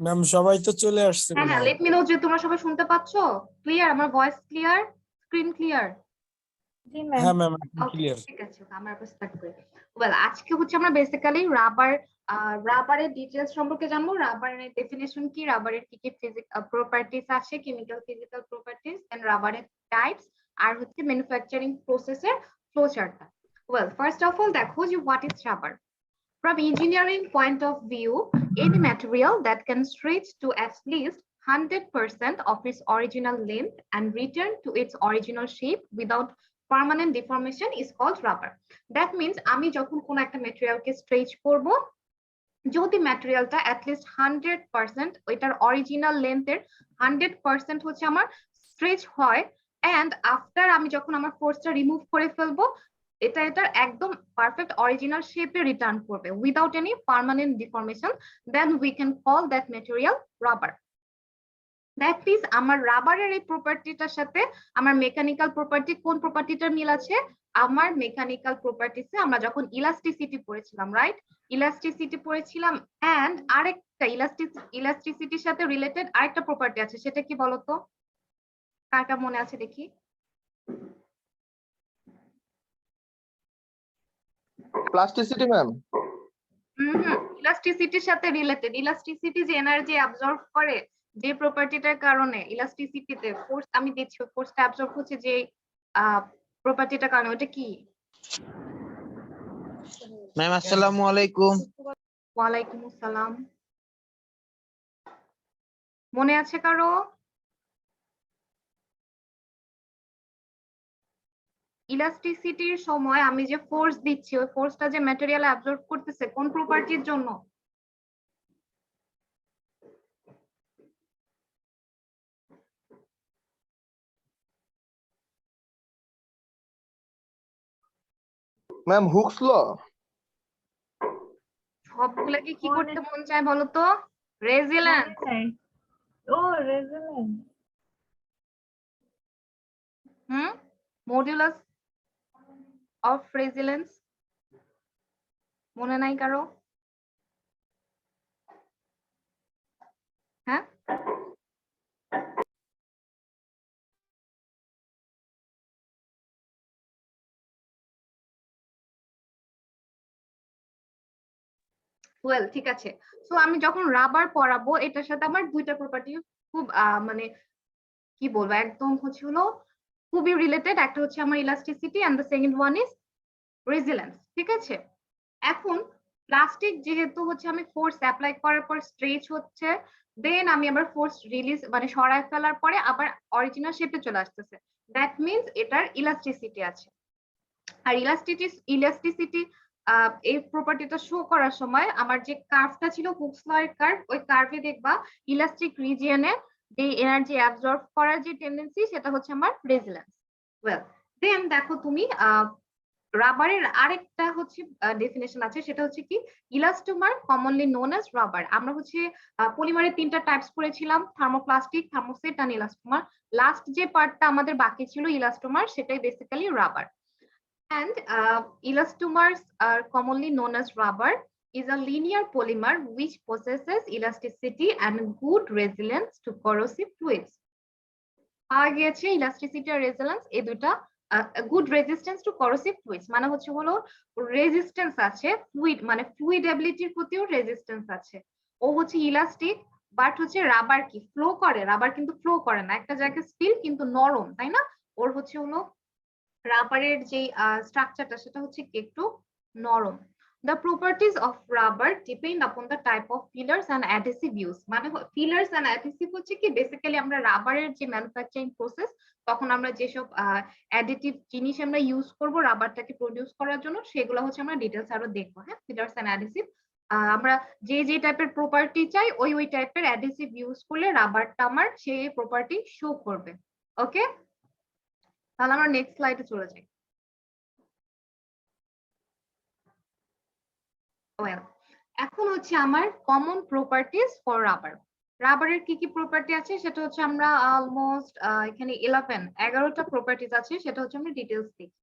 Ma'am সবাই তো চলে আসছে হ্যাঁ হ্যাঁ, লেট মি নো যে তোমরা সবাই শুনতে পাচ্ছো? ক্লিয়ার? আমার ভয়েস ক্লিয়ার? Screen clear? জি ম্যাম। হ্যাঁ ম্যাম ওকে, ক্লিয়ার। ঠিক আছে, আমরা আবার স্টার্ট করি। ওয়েল, আজকে হচ্ছে আমরা বেসিক্যালি রাবারের ডিটেইলস সম্পর্কে জানবো। রাবারের ডেফিনিশন কি, রাবারের কি কি ফিজিক্যাল প্রপার্টিজ আছে, কেমিক্যাল ফিজিক্যাল প্রপার্টিজ, দেন রাবারের টাইপস, আর হচ্ছে ম্যানুফ্যাকচারিং প্রসেসের ফ্লো চার্টটা। ওয়েল, ফার্স্ট অফ অল দেখো যে what is rubber. From engineering point of view, any material that can stretch to at least 100% of its original length and return to its original shape without permanent deformation is called rubber. That means আমি যখন কোনো একটা ম্যাটেরিয়ালকে stretch করব, যদি ম্যাটেরিয়ালটা at least 100% ওইটার original লেন্থের 100% হচ্ছে আমার stretch হয়, অ্যান্ড আফটার আমি যখন আমার ফোর্সটা রিমুভ করে ফেলবো, এটার একদম পারফেক্ট অরিজিনাল শেপে রিটার্ন করবে without any permanent deformation, then we can call that material rubber. That means আমার রাবারের এই প্রপার্টিটার সাথে আমার মেকানিক্যাল প্রপার্টি, কোন প্রপার্টিটার মিল আছে? আমার মেকানিক্যাল প্রপার্টিসে আমরা যখন ইলাস্টিসিটি পড়েছিলাম, রাইট? ইলাস্টিসিটি পড়েছিলাম, এন্ড আরেকটা ইলাস্টিসিটির সাথে রিলেটেড আরেকটা প্রপার্টি আছে, সেটা কি বলতো? কারটা মনে আছে দেখি? Plasticity ma'am. ইলাস্টিসিটির সাথে রিলেটেড, ইলাস্টিসিটি যে এনার্জি অ্যাবজর্ব করে যে প্রপার্টিটার কারণে, ইলাস্টিসিটিতে ফোর্স আমি দিচ্ছি, ফোর্সটা অ্যাবজর্ব হচ্ছে যে প্রপার্টিটার কারণে, ওটা কি? ম্যাম আসসালামু আলাইকুম। ওয়ালাইকুম আসসালাম। মনে আছে কারো? ইলাস্টিসিটির সময় আমি যে ফোর্স দিচ্ছি, ওই ফোর্সটা যে ম্যাটেরিয়াল অ্যাবজর্ব করতেছে কোন প্রপার্টির জন্য? Ma'am Hooke's law. সবগুলোকে কি করতে মন চায় বলো তো? রেজিলেন্স। ও রেজিলেন্স। মডুলাস অফ রেজিলেন্স মনে নাই কারো? হ্যাঁ, ওয়েল ঠিক আছে। সো আমি যখন রাবার পরাবো, এটার সাথে আমার দুইটা প্রপার্টি খুব মানে কি বলবো, একদম হচ্ছে হলো খুবই রিলেটেড। একটা হচ্ছে আমার elasticity and the second one is resilience, ঠিক আছে? এখন প্লাস্টিক যেহেতু হচ্ছে আমি ফোর্স অ্যাপ্লাই করার পর স্ট্রেচ হচ্ছে, দেন আমি আবার ফোর্স রিলিজ মানে সরায় ফেলার পরে আবার অরিজিনাল শেপে চলে আসতেছে, দ্যাট মিনস এটার ইলাস্টিসিটি আছে। আর ইলাস্টিসিটি এই প্রপার্টিটা শো করার সময় আমার যে কার্ভটা ছিল হুকস লয়ের কার্ভ, ওই কার্ভে দেখবা ইলাস্টিক রিজিয়নে যে এনার্জি অ্যাবজর্ব করার যে টেন্ডেন্সি, সেটা হচ্ছে আমার রেজিলেন্স। ওয়েল, দেন দেখো তুমি রাবারের আরেকটা হচ্ছে ডেফিনেশন আছে, সেটা হচ্ছে কি elastomer, commonly known as rubber. আমরা হচ্ছে পলিমারের তিনটা টাইপস পড়েছিলাম, thermoplastic, thermoset and elastomer. Last যে পার্টটা আমাদের বাকি ছিল ইলাস্টোমার, সেটাই basically rubber. And elastomers are commonly known as rubber, is a linear polymer which possesses elasticity and good resilience to corrosive fluids. পাওয়া গিয়েছে ইলাস্টিসিটি আর রেজিলেন্স, এই দুটা good resistance to corrosive fluids, মানে হচ্ছে হলো রেজিস্ট্যান্স আছে fluid, মানে ফ্লুইডেবিলিটির প্রতিও রেজিস্ট্যান্স আছে। ও হচ্ছে ইলাস্টিক, বাট হচ্ছে রাবার কি ফ্লো করে? রাবার কিন্তু ফ্লো করে না, একটা জায়গায় স্টিল কিন্তু নরম, তাই না? ওর হচ্ছে হলো রাবারের যে স্ট্রাকচারটা, সেটা হচ্ছে কি একটু নরম। The properties of rubber depend upon the type of fillers and adhesive used. মানে fillers and adhesive হচ্ছে কি বেসিক্যালি আমরা রাবারের যে ম্যানুফ্যাকচারিং প্রসেস, তখন আমরা যেসব অ্যাডিটিভ জিনিস আমরা ইউজ করব রাবারটাকে প্রডিউস করার জন্য, সেগুলো হচ্ছে আমরা ডিটেইলস আরো দেখবো। হ্যাঁ, ফিলার্স এন্ড অ্যাডিসিভ, আমরা যে যে টাইপের প্রপার্টি চাই ওই টাইপের অ্যাডিসিভ ইউজ করলে রাবারটা আমার সেই প্রপার্টি শো করবে। ওকে, তাহলে আমরা নেক্সট স্লাইডে চলে যাই। ওয়েল, এখন হচ্ছে আমার কমন প্রপার্টিজ ফর রাবার। রাবারের কি কি প্রপার্টি আছে সেটা হচ্ছে আমরা অলমোস্ট এখানে 11টা প্রপার্টিজ আছে, সেটা হচ্ছে আমরা ডিটেইলস দেখি।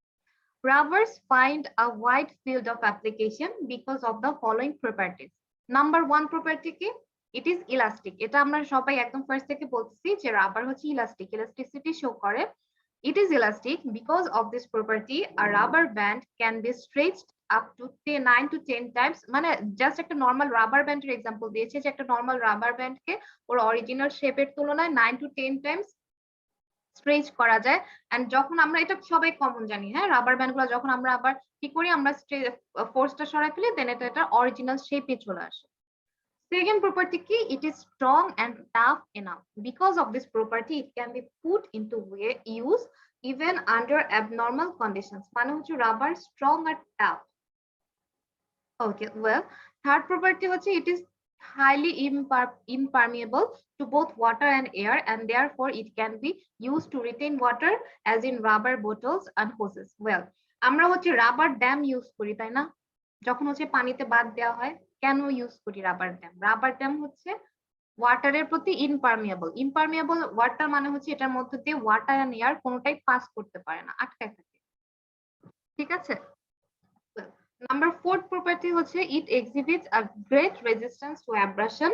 Rubbers find a wide field of application because of the following properties. Number 1 property কি? It is elastic. এটা আমরা সবাই একদম ফার্স্ট থেকে বলতেছি যে রাবার হচ্ছে ইলাস্টিক, ইলাস্টিসিটি শো করে। It is elastic. Because of this property, a rubber band can be stretched up to 9 to 10 times. মানে জাস্ট একটা নরমাল রাবার ব্যান্ডের এক্সাম্পল দিয়েছে যে একটা নরমাল রাবার ব্যান্ডকে ওর অরিজিনাল শেপের তুলনায় 9 to 10 টাইমস স্ট্রেচ করা যায়। এন্ড যখন আমরা এটা সবাই কমন জানি, হ্যাঁ, রাবার ব্যান্ডগুলো যখন আমরা আবার কি করি, আমরা ফোর্সটা সরাই ফেলি, দেন এটা অরিজিনাল শেপে চলে আসে। Second property key, it is strong and tough enough. Because of this property, it can be put into use even under abnormal conditions. মানে হচ্ছে rubber strong and tough. Okay, well, third property হচ্ছে it is highly impermeable to both water and air, and therefore it can be used to retain water as in rubber bottles and hoses. Well, আমরা হচ্ছে rubber dam use করি, তাই না? যখন হচ্ছে পানিতে বাদ দেওয়া হয়, কেন ইউজ করি রাবার ড্যাম? রাবার ড্যাম হচ্ছে ওয়াটারের প্রতি ইনপারমিয়েবল। ইনপারমিয়েবল ওয়াটার মানে হচ্ছে এটার মধ্যে দিয়ে ওয়াটার এন্ড এয়ার কোনোটাই পাস করতে পারে না, আটকায় থাকে। ঠিক আছে? Number 4th property হচ্ছে it exhibits a great resistance to abrasion,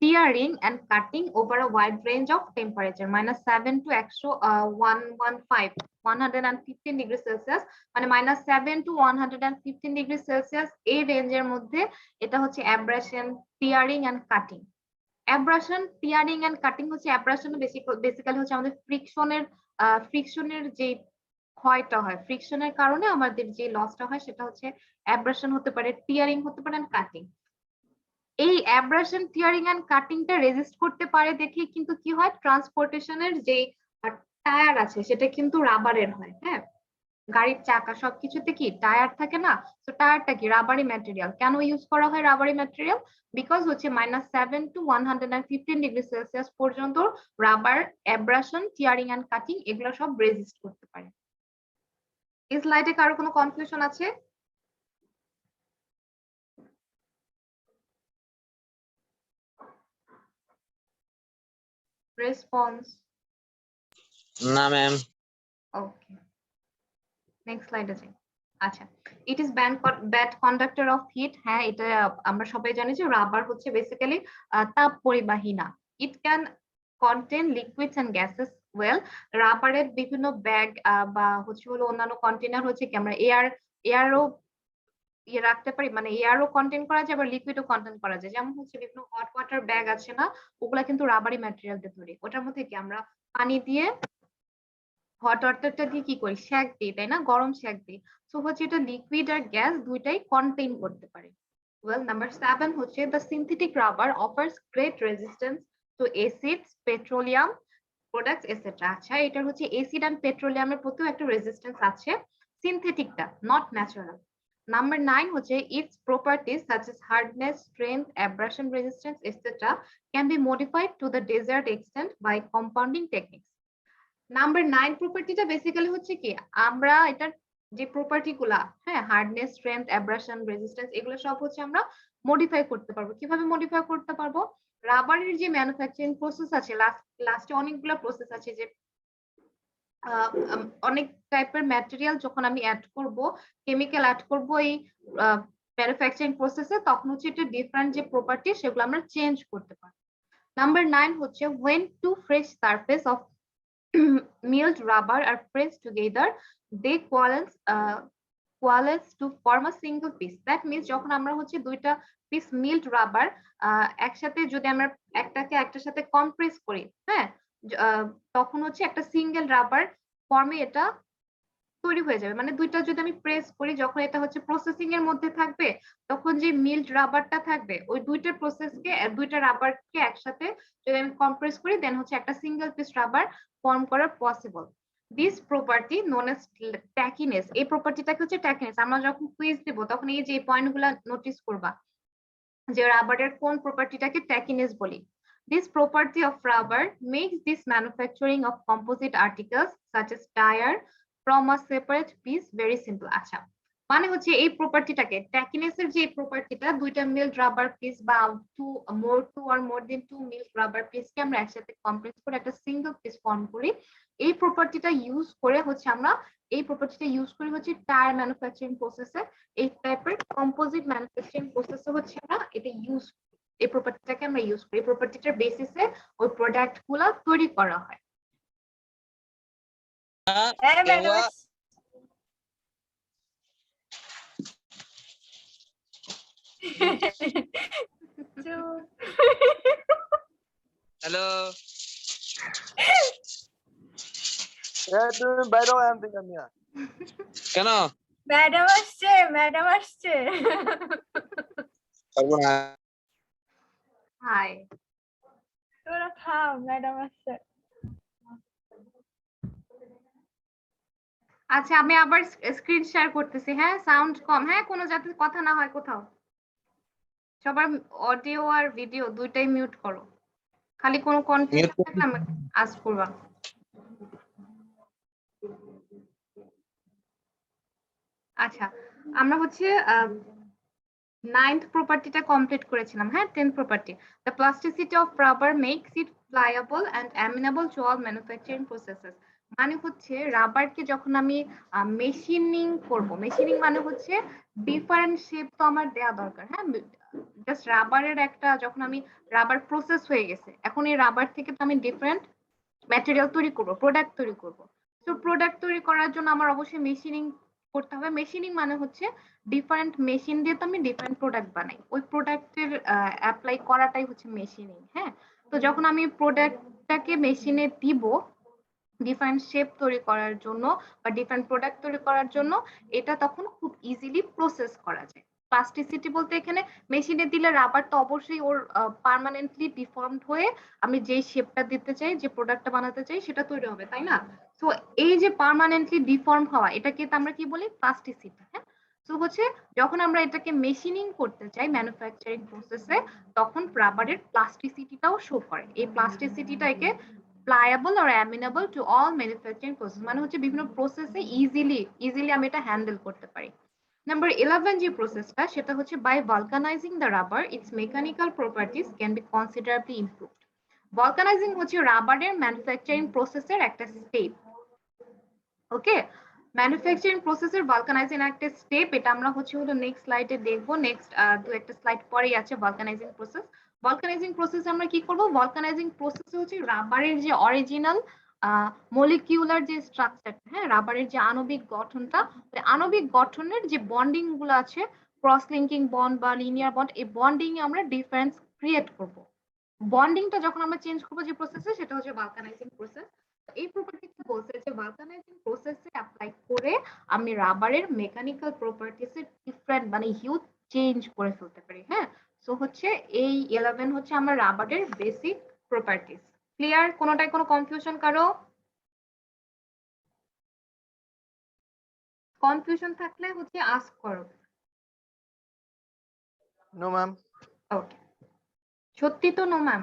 tearing and cutting over a wide range of temperature, -7 to 115 degrees Celsius, মানে -7 to 115 degrees Celsius এই রেঞ্জের মধ্যে এটা হচ্ছে abrasion, tearing and cutting. Abrasion, tearing and cutting হচ্ছে abrasion basically হচ্ছে আমাদের ফ্রিকশনের যে ক্ষয়টা হয়, ফ্রিকশনের কারণে আমাদের যে লসটা হয় সেটা হচ্ছে অ্যাব্রাশন হতে পারে, টিয়ারিং হতে পারে, কাটিং। এই অ্যাব্রাশন, টিয়ারিং এন্ড কাটিংটা রেজিস্ট করতে পারে দেখে কিন্তু কি হয়, ট্রান্সপোর্টেশনের যে টায়ার আছে সেটা কিন্তু রাবারের হয়। হ্যাঁ, গাড়ির চাকা সবকিছুতে কি টায়ার থাকে না? তো টায়ারটা কি রাবারি ম্যাটেরিয়াল। কেন ইউজ করা হয় রাবারি ম্যাটেরিয়াল? বিকজ হচ্ছে -7 to 115 ডিগ্রি সেলসিয়াস পর্যন্ত রাবার অ্যাব্রাশন, টিয়ারিং এন্ড কাটিং এগুলো সব রেজিস্ট করতে পারে। এই স্লাইডে কারো কোনো কনফিউশন আছে? রেসপন্স? না ম্যাম। ওকে, নেক্সট স্লাইডে যাই। আচ্ছা, it is bad conductor of heat. হ্যাঁ, এটা আমরা সবাই জানি যে রাবার হচ্ছে বেসিক্যালি তাপ পরিবাহী না। It can contain liquids and gases. Well, রাবারের বিভিন্ন ব্যাগ বা হচ্ছে হলো অন্যান্য কন্টেনার হচ্ছে কি আমরা এয়ারও রাখতে পারি, মানে এয়ারও কন্টেন করা যায়, আবার লিকুইডও কন্টেন করা যায়। যেমন হচ্ছে বিভিন্ন হট ওয়াটার ব্যাগ আছে না, ওগুলা কিন্তু রাবারি ম্যাটেরিয়াল দিয়ে তৈরি। ওটার মধ্যে কি আমরা পানি দিয়ে হট ওয়াটারটা দিয়ে কি করি, সেক দিই, তাই না? গরম সেক দিই। সো হচ্ছে এটা লিকুইড আর গ্যাস দুইটাই কন্টেইন করতে পারে। ওয়েল, নাম্বার 7 হচ্ছে the synthetic rubber offers great resistance to acids, petroleum products etcetera. আচ্ছা, এটার হচ্ছে এসিড এন্ড পেট্রোলিয়ামের প্রতিও একটা রেজিস্ট্যান্স আছে, সিনথেটিকটা, নট ন্যাচারাল। Number 9 হচ্ছে its properties such as hardness, strength, abrasion resistance, etc. can be modified to the desired extent by compounding techniques. Number 9 প্রপার্টিটা basically হচ্ছে কি, আমরা এটার যে প্রপার্টি গুলা, হ্যাঁ, হার্ডনেস, স্ট্রেংথ, অ্যাব্রাশন, রেজিস্ট্যান্স, এগুলো সব হচ্ছে আমরা মডিফাই করতে পারবো। কিভাবে মডিফাই করতে পারবো? রাবারের যে ম্যানুফ্যাকচারিং প্রসেস আছে, লাস্টে অনেকগুলো প্রসেস আছে যে অনেক টাইপের ম্যাটেরিয়াল যখন আমি অ্যাড করব, কেমিক্যাল অ্যাড করব এই ম্যানুফ্যাকচারিং প্রসেসে, তখন হচ্ছে এটা ডিফারেন্ট যে প্রপার্টি সেগুলো আমরা চেঞ্জ করতে পারি। নাম্বার 9 হচ্ছে when two fresh surface of milled rubber are pressed together, they coalesce to form a single piece. That means যখন আমরা হচ্ছে দুইটা পিস মিল্ড রাবার একসাথে যদি আমরা একটাকে একটার সাথে কম্প্রেস করি, হ্যাঁ, তখন হচ্ছে একটা সিঙ্গেল রাবার ফর্মে এটা তৈরি হয়ে যাবে। মানে দুইটা যদি আমি প্রেস করি, যখন এটা হচ্ছে প্রসেসিং এর মধ্যে থাকবে, তখন যে মিল্ড রাবারটা থাকবে ওই দুইটা প্রসেসকে, দুইটা রাবারকে একসাথে যদি আমি কম্প্রেস করি, দেন হচ্ছে একটা সিঙ্গেল পিস রাবার ফর্ম করা possible. This property known as tackiness. এই প্রপার্টিটাকে হচ্ছে ট্যাকিনেস। আমরা যখন কুইজ দেব তখন এই যে পয়েন্টগুলো নোটিস করবা যে রাবারের কোন প্রপার্টিটাকে ট্যাকিনেস বলি। This property of rubber makes this manufacturing of composite articles such as tire from a separate piece very simple. আচ্ছা, মানে হচ্ছে এই প্রপার্টিটাকে, ট্যাকিনেসের যে প্রপার্টিটা, দুইটা মিল্ড রাবার পিস বা two or more than two milled rubber পিসকে আমরা একসাথে কম্প্রেস করে একটা সিঙ্গেল পিস ফর্ম করি। এই প্রপার্টিটা ইউজ করে হচ্ছে আমরা হচ্ছে টায়ার ম্যানুফ্যাকচারিং প্রসেসে, এই টাইপের কম্পোজিট ম্যানুফ্যাকচারিং প্রসেসে হচ্ছে আমরা এটা ইউজ এই প্রপার্টিটাকে আমরা ইউজ করি, এই প্রপার্টিটার বেসিসে ওই প্রোডাক্ট গুলা তৈরি করা হয়। হ্যাঁ ম্যাডাম হ্যালো তুমি বাইরে আন থেকে মিয়া। কেন ম্যাডাম আসছে ম্যাডাম আসছে পারবো না হাই, তোরা খাও ম্যাডাম আসছে আচ্ছা আমি আবার স্ক্রিন শেয়ার করতেছি। হ্যাঁ, সাউন্ড কম, হ্যাঁ কোনো যাতে কথা না হয় কোথাও। সবার অডিও আর ভিডিও দুইটাই মিউট করো, খালি কোনো কনফিউশন থাকলে আমাকে আস্ক করবা। আচ্ছা, আমরা হচ্ছে 9th প্রপার্টিটা কমপ্লিট করেছিলাম। হ্যাঁ, 10th property, the plasticity of rubber makes it pliable and amenable to all manufacturing processes। মানে হচ্ছে রাবারকে যখন আমি মেশিনিং করব, মেশিনিং মানে হচ্ছে ডিফারেন্ট শেপ তো আমার দেয়া দরকার। হ্যাঁ, জাস্ট রাবারের একটা, যখন আমি রাবার প্রসেস হয়ে গেছে, এখন এই রাবার থেকে তো আমি ডিফারেন্ট ম্যাটেরিয়াল তৈরি করব, প্রোডাক্ট তৈরি করব। তো প্রোডাক্ট তৈরি করার জন্য আমার অবশ্যই মেশিনিং করতে হবে। মেশিনিং মানে হচ্ছে ডিফারেন্ট মেশিন দিয়ে তো আমি ডিফারেন্ট প্রোডাক্ট বানাই, ওই প্রোডাক্টের অ্যাপ্লাই করাটাই হচ্ছে মেশিনিং। হ্যাঁ, তো যখন আমি প্রোডাক্টটাকে মেশিনে দিব ডিফারেন্ট শেপ তৈরি করার জন্য বা ডিফারেন্ট প্রোডাক্ট তৈরি করার জন্য, এটা তখন খুব ইজিলি প্রসেস করা যায়। প্লাস্টিসিটি বলতে এখানে মেশিনে দিলে রাবার তো অবশ্যই ওর পার্মানেন্টলি ডিফর্মড হয়ে আমি যেই শেপটা দিতে চাই, যে প্রোডাক্টটা বানাতে চাই সেটা তৈরি হবে, তাই না? তো এই যে পার্মানেন্টলি ডিফর্ম হওয়া, এটাকে আমরা কি বলি? প্লাস্টিসিটি। হ্যাঁ, তো হচ্ছে যখন আমরা এটাকে মেশিনিং করতে চাই ম্যানুফ্যাকচারিং প্রসেসে, তখন রাবারের প্লাস্টিসিটিটাও শো করে। এই প্লাস্টিসিটিটাকে pliable or amenable to all manufacturing process মানে হচ্ছে বিভিন্ন প্রসেসে ইজিলি আমি এটা হ্যান্ডেল করতে পারি। নাম্বার 11 যে প্রসেসটা, সেটা হচ্ছে by vulcanizing the rubber its mechanical properties can be considerably improved। vulcanizing হচ্ছে রাবারের ম্যানুফ্যাকচারিং প্রসেসের একটা স্টেপ। ওকে, ম্যানুফ্যাকচারিং প্রসেসের ভালকানাইজিং একটা স্টেপ, এটা আমরা হচ্ছে হলো নেক্সট স্লাইডে দেখবো। নেক্সট দু একটা স্লাইড পরেই আছে ভালকানাইজিং প্রসেস। ভালকানাইজিং প্রসেস আমরা কি করব? ভালকানাইজিং প্রসেস হচ্ছে রাবারের যে অরিজিনাল মলিকিউলার যে স্ট্রাকচার, হ্যাঁ, রাবারের যে আণবিক গঠনটা, আণবিক গঠনের যে বন্ডিং গুলো আছে, ক্রস লিঙ্কিং বন্ড বা লিনিয়ার বন্ড, এই বন্ডিং এ আমরা ডিফারেন্স ক্রিয়েট করব। বন্ডিংটা যখন আমরা চেঞ্জ করবো যে প্রসেসে, সেটা হচ্ছে ভালকানাইজিং প্রসেস। এই প্রপার্টিটা বলছে যে ভালকানাইজিং প্রসেসে অ্যাপ্লাই করে আমি রাবারের মেকানিক্যাল প্রপার্টিস এর ডিফারেন্ট মানে হিউজ চেঞ্জ করে ফেলতে পারি। হ্যাঁ, সো হচ্ছে এই 11 হচ্ছে আমার রাবারের বেসিক প্রপার্টিস। ক্লিয়ার? কোনোটায় কোনো কনফিউশন কারো? কনফিউশন থাকলে হচ্ছে আস্ক করো। No ma'am. ওকে, সত্যি তো নো ম্যাম?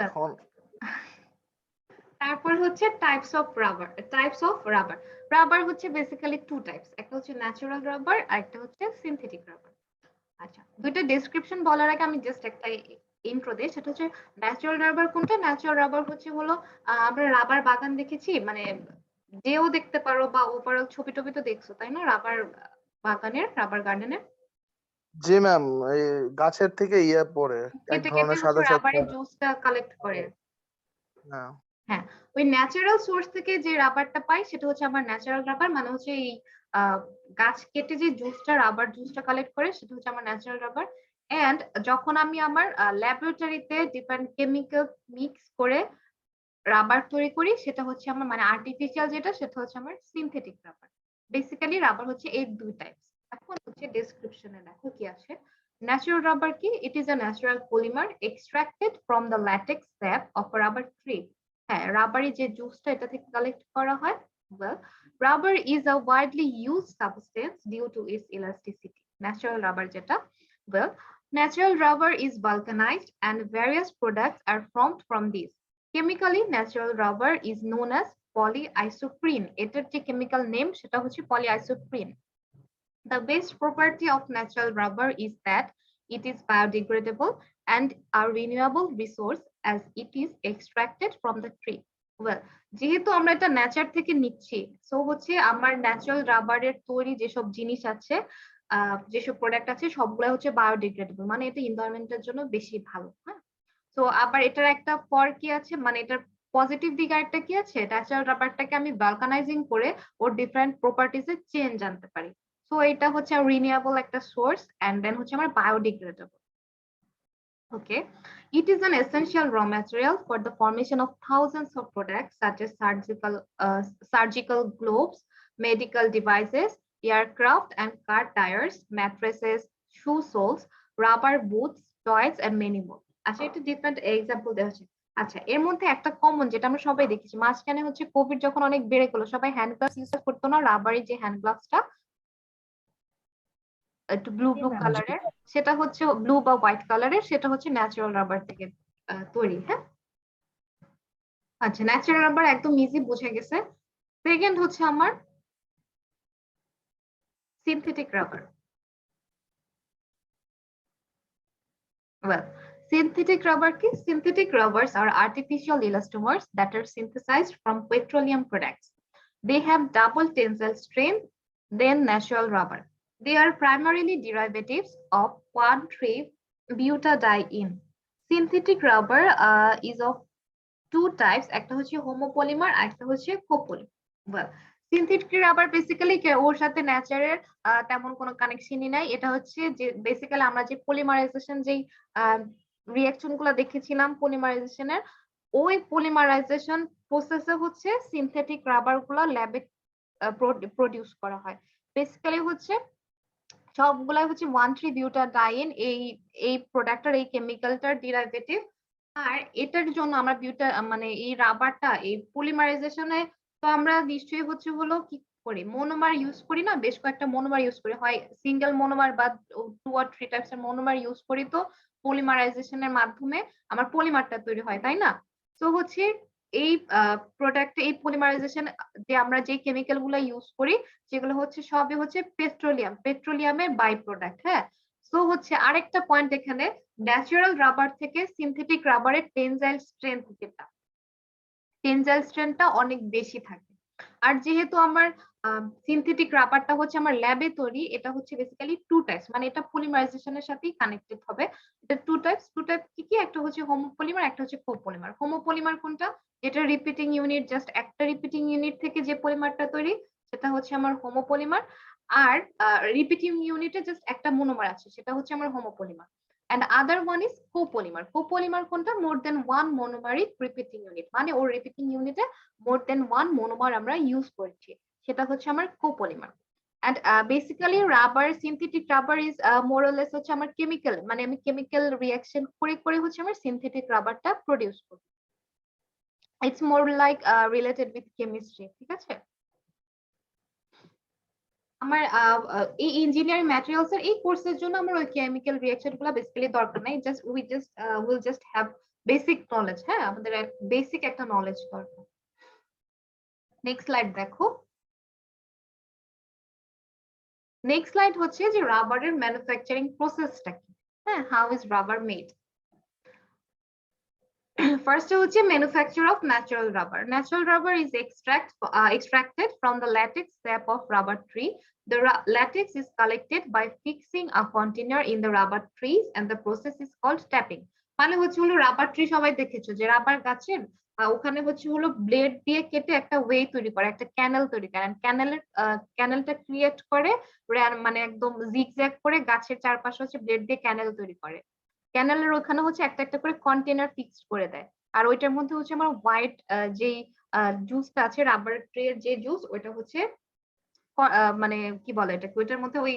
এখন তারপর হচ্ছে types of rubber. Types of rubber, rubber হচ্ছে বেসিক্যালি টু টাইপস, একটা হচ্ছে ন্যাচারাল রাবার আর একটা হচ্ছে সিনথেটিক রাবার। আচ্ছা, দুইটা ডেসক্রিপশন বলার আগে আমি জাস্ট একটা ইন্ট্রো দিই। সেটা হচ্ছে ন্যাচারাল রাবার কোনটা? ন্যাচারাল রাবার হচ্ছে হলো আমরা রাবার বাগান দেখেছি, মানে যেও দেখতে পারো বা ওভারঅল ছবি টবি তো দেখছো, তাই না? রাবার বাগানের, রাবার গার্ডেনের জি ম্যাম, এই গাছের থেকে পড়ে এক কেটে কেটে ধরনের হচ্ছে সাদা সাদা। রাবারের জুসটা কালেক্ট করে। হ্যাঁ হ্যাঁ, ওই ন্যাচারাল সোর্স থেকে যে রাবারটা পাই সেটা হচ্ছে আমার ন্যাচারাল রাবার, মানে হচ্ছে এই গাছ কেটে যে জুসটা, রাবার জুসটা কালেক্ট করে, সেটা হচ্ছে আমার ন্যাচারাল রাবার। এন্ড যখন আমি আমার ল্যাবরেটরিতে ডিফারেন্ট কেমিক্যাল মিক্স করে রাবার তৈরি করি, সেটা হচ্ছে আমার মানে আর্টিফিশিয়াল যেটা, সেটা হচ্ছে আমার সিনথেটিক রাবার। বেসিক্যালি রাবার হচ্ছে এই দুই টাইপস। এখন হচ্ছে ডেসক্রিপশনে দেখো কি আসে। ন্যাচারাল রাবার কি? It is a natural polymer extracted from the latex sap of a rubber tree. হ্যাঁ, রাবারের যে জুসটা এটা থেকে কালেক্ট করা হয়। Well, rubber is a widely used substance due to its elasticity. Natural rubber যেটা, well, natural rubber is vulcanized and various products are formed from this. Chemically, natural rubber is known as polyisoprene. এটার যে chemical name সেটা হচ্ছে polyisoprene. The best property of natural rubber is that it is biodegradable and a renewable resource as it is extracted from the tree. Well, যেহেতু আমরা এটা nature থেকে নিচ্ছি, so হচ্ছে আমার ন্যাচারাল রাবারের তৈরি যেসব জিনিস আছে যেসব প্রোডাক্ট আছে সবগুলো হচ্ছে বায়োডিগ্রেডেবল, মানে এটা এনভায়রনমেন্টের জন্য বেশি ভালো। হ্যাঁ, তো আবার এটার একটা ফর কি আছে, মানে এটার পজিটিভ দিক আরেকটা কি আছে, ন্যাচারাল রাবারটাকে আমি ভালকানাইজিং করে ওর ডিফারেন্ট প্রপার্টিজ এর চেঞ্জ আনতে পারি। সো এটা হচ্ছে রিনিউয়েবল একটা সোর্স, এন্ড দেন হচ্ছে আমার biodegradable. Okay, it is an essential raw material for the formation of thousands of products such as surgical gloves, medical devices, aircraft and car tires, mattresses, shoe soles, rubber boots, toys and many more. আচ্ছা, এটা different example দেওয়া হচ্ছে। আচ্ছা, এর মধ্যে একটা common যেটা আমরা সবাই দেখেছি, মাঝখানে হচ্ছে কোভিড যখন অনেক বেড়ে গেল, সবাই হ্যান্ড গ্লাভস ইউজ করতো না, রাবারের যে হ্যান্ড গ্লাভসটা একটু ব্লু জি ব্লু ম্যাম। কালারের, সেটা হচ্ছে ব্লু বা হোয়াইট কালারের, সেটা হচ্ছে ন্যাচারাল রাবার থেকে তৈরি। হ্যাঁ, আচ্ছা, ন্যাচারাল রাবার একদম ইজি বুঝে গেছে। সেকেন্ড হচ্ছে আমার synthetic rubber. Well, synthetic rubber কি? Synthetic rubbers are artificial elastomers that are synthesized from petroleum products. They have double tensile strength than natural rubber. They are primarily derivatives of 1,3-butadiene. Synthetic rubber is of two types, একটা হচ্ছে homopolymer আর একটা হচ্ছে কোপলিমার। Synthetic rubber basically ওর সাথে ন্যাচারের তেমন কোনো কানেকশনই নাই। এটা হচ্ছে যে বেসিক্যালি আমরা যে পলিমারাইজেশন যেই রিঅ্যাকশন গুলো দেখেছিলাম পলিমারাইজেশনের, ওই পলিমারাইজেশন প্রসেসে হচ্ছে সিনথেটিক রাবার গুলো ল্যাবে প্রডিউস করা হয়। বেসিক্যালি হচ্ছে সবগুলাই হচ্ছে 1,3-butadiene, এই প্রোডাক্টের এই কেমিক্যালটার ডিরাইভেটিভ। আর এটার জন্য আমরা মানে এই রাবারটা এই পলিমারাইজেশনে তো আমরা নিশ্চয়ই হচ্ছে হলো কি করি, মনোমার ইউজ করি না, বেশ কয়েকটা মনোমার ইউজ করি, হয় সিঙ্গেল মনোমার বা 2 or 3 টাইপস এর মনোমার ইউজ করি, তো পলিমারাইজেশনের মাধ্যমে আমার পলিমারটা তৈরি হয়, তাই না? তো হচ্ছে এই প্রোডাক্ট এই পলিমারাইজেশন যে আমরা যে কেমিক্যাল গুলো ইউজ করি সেগুলো হচ্ছে সবই হচ্ছে পেট্রোলিয়ামের বাই প্রোডাক্ট। হ্যাঁ, সো হচ্ছে আরেকটা পয়েন্ট এখানে, ন্যাচারাল রাবার থেকে সিনথেটিক রাবারের টেনজাইল স্ট্রেংথটা অনেক বেশি থাকে। আর যেহেতু আমার সিনথেটিক রাবারটা হচ্ছে আমার ল্যাবে তৈরি, এটা হচ্ছে বেসিক্যালি টু টাইপস, মানে এটা পলিমারাইজেশনের সাথেই কানেক্টেড হবে। এটা টু টাইপ কি কি, একটা হচ্ছে হোমোপলিমার, একটা হচ্ছে কোপলিমার। হোমোপলিমার কোনটা, যেটা রিপিটিং ইউনিট, জাস্ট একটা রিপিটিং ইউনিট থেকে যে পলিমারটা তৈরি সেটা হচ্ছে আমার হোমোপলিমার। আর রিপিটিং ইউনিটে জাস্ট একটা মনোমার আছে, সেটা হচ্ছে আমার homopolymer. And other one is copolymer. Copolymer কোনটা, more than one monomeric repeating unit, মানে ওর রিপিটিং ইউনিটে more than one monomer আমরা ইউজ করছি, সেটা হচ্ছে আমার কোপলিমার। And basically rubber, synthetic rubber is more or less হচ্ছে আমার কেমিক্যাল, মানে আমি কেমিক্যাল রিঅ্যাকশন করে হচ্ছে আমার সিনথেটিক রাবারটা প্রডিউস করি। It's more like related with chemistry, ঠিক আছে? আমার এই ইঞ্জিনিয়ারিং ম্যাটেরিয়ালস এর এই কোর্সের জন্য আমার ওই কেমিক্যাল রিঅ্যাকশন গুলো বেসিক্যালি দরকার নাই, just will just have basic knowledge. হ্যাঁ, আমাদের বেসিক একটা নলেজ দরকার। নেক্সট স্লাইড দেখো। নেক্সট স্লাইড হচ্ছে যে রাবারের ম্যানুফ্যাকচারিং প্রসেসটা কি। হ্যাঁ, how is rubber made. First হচ্ছে manufacture of natural rubber. Natural rubber is extracted from the latex sap of rubber tree. The latex is collected by fixing a container in the rubber trees and the process is called tapping. মানে হচ্ছে হলো rubber tree সবাই দেখেছো যে rubber গাছের ওখানে হচ্ছে হলো ব্লেড দিয়ে কেটে একটা ওয়ে তৈরি করে, একটা ক্যানেল তৈরি করে, ক্যানেলটা ক্রিয়েট করে, মানে একদম জিগজ্যাগ করে গাছের চারপাশে হচ্ছে ব্লেড দিয়ে ক্যানেল তৈরি করে। ক্যানেলের ওখানে হচ্ছে একটা একটা করে কন্টেনার ফিক্সড করে দেয়, আর ওইটার মধ্যে হচ্ছে আমার হোয়াইট যেই জুসটা আছে, রাবার ট্রের যে জুস, ওইটা হচ্ছে মানে কি বলে এটাকে, ওইটার মধ্যে ওই